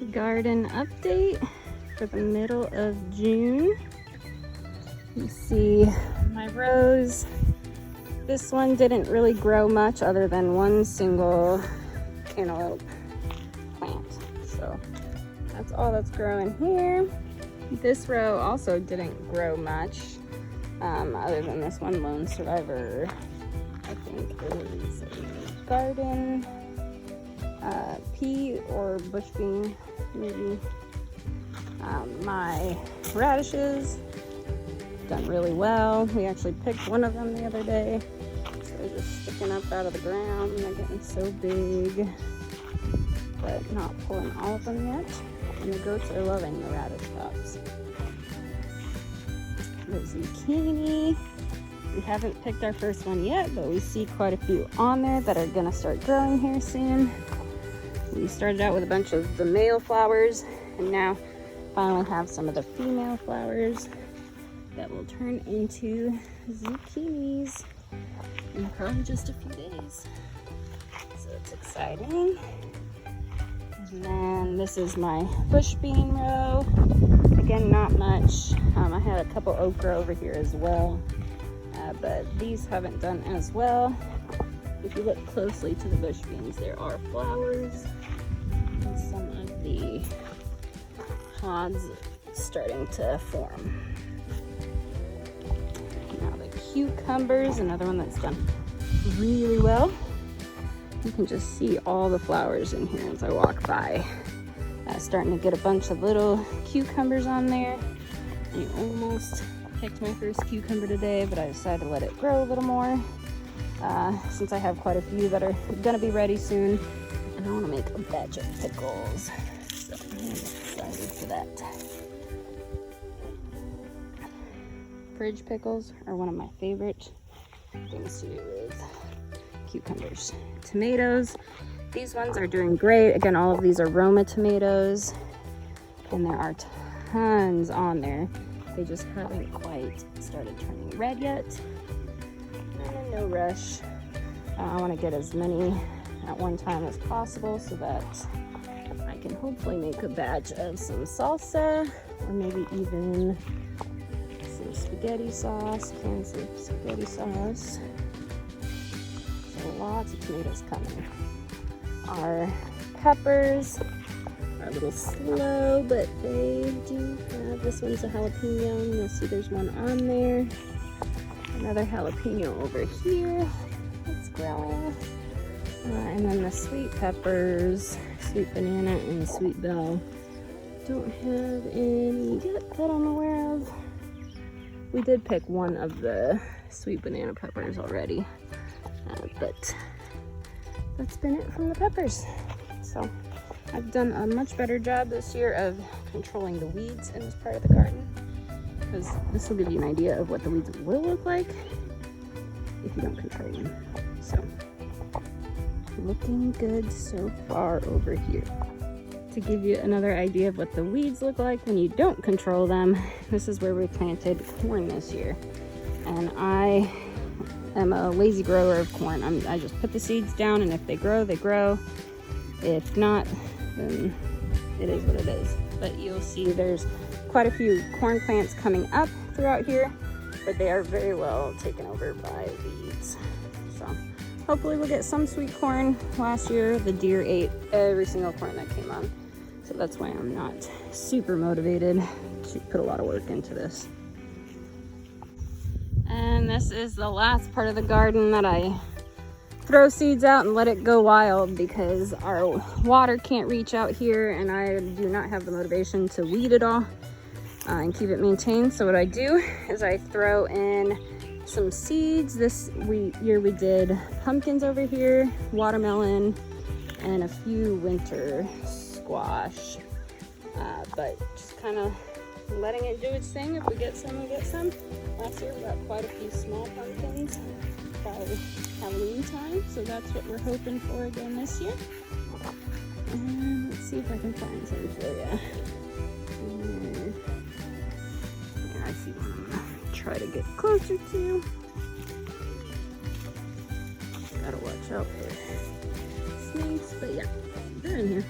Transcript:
garden update for the middle of June. You see my rose. This one didn't really grow much other than one single cantaloupe plant. So that's all that's growing here. This row also didn't grow much other than this one lone survivor. I think is a garden pea or bush bean, maybe. My radishes done really well. We actually picked one of them the other day. So they're just sticking up out of the ground and they're getting so big, but not pulling all of them yet. And the goats are loving the radish tops. The zucchini. We haven't picked our first one yet, but we see quite a few on there that are gonna start growing here soon. We started out with a bunch of the male flowers and now finally have some of the female flowers that will turn into zucchinis in probably just a few days. So it's exciting. And then this is my bush bean row. Again, not much. I had a couple okra over here as well, but these haven't done as well. If you look closely to the bush beans, there are flowers and some of the pods starting to form. Now the cucumbers, another one that's done really well. You can just see all the flowers in here as I walk by. Starting to get a bunch of little cucumbers on there. I almost picked my first cucumber today, but I decided to let it grow a little more since I have quite a few that are gonna be ready soon. And I wanna make a batch of pickles. So I'm excited for that. Fridge pickles are one of my favorite things to do with cucumbers. Tomatoes, these ones are doing great. Again, all of these are Roma tomatoes, and there are tons on there. They just haven't quite started turning red yet. And no rush. I want to get as many at one time as possible so that I can hopefully make a batch of some salsa, or maybe even some spaghetti sauce, cans of spaghetti sauce. So lots of tomatoes coming. Our peppers are a little slow, but they do have, this one's a jalapeno. You'll see there's one on there. Another jalapeno over here that's growing. And then the sweet peppers, sweet banana and sweet bell, don't have any yet that I'm aware of. We did pick one of the sweet banana peppers already, but that's been it from the peppers. So I've done a much better job this year of controlling the weeds in this part of the garden, because this will give you an idea of what the weeds will look like if you don't control them. So looking good so far over here. To give you another idea of what the weeds look like when you don't control them, this is where we planted corn this year. And I am a lazy grower of corn. I just put the seeds down, and if they grow, they grow. If not, then it is what it is. But you'll see there's quite a few corn plants coming up throughout here, but they are very well taken over by weeds. So hopefully we'll get some sweet corn. Last year, the deer ate every single corn that came on. So that's why I'm not super motivated to put a lot of work into this. And this is the last part of the garden that I throw seeds out and let it go wild, because our water can't reach out here and I do not have the motivation to weed it all and keep it maintained. So what I do is I throw in some seeds. This year we did pumpkins over here, watermelon, and a few winter squash, but just kind of letting it do its thing. If we get some, we get some. Last year we got quite a few small pumpkins by Halloween time, so that's what we're hoping for again this year. And let's see if I can find some for you. Yeah, I see one I'm gonna try to get closer to. Gotta watch out for snakes, but yeah, they're in here.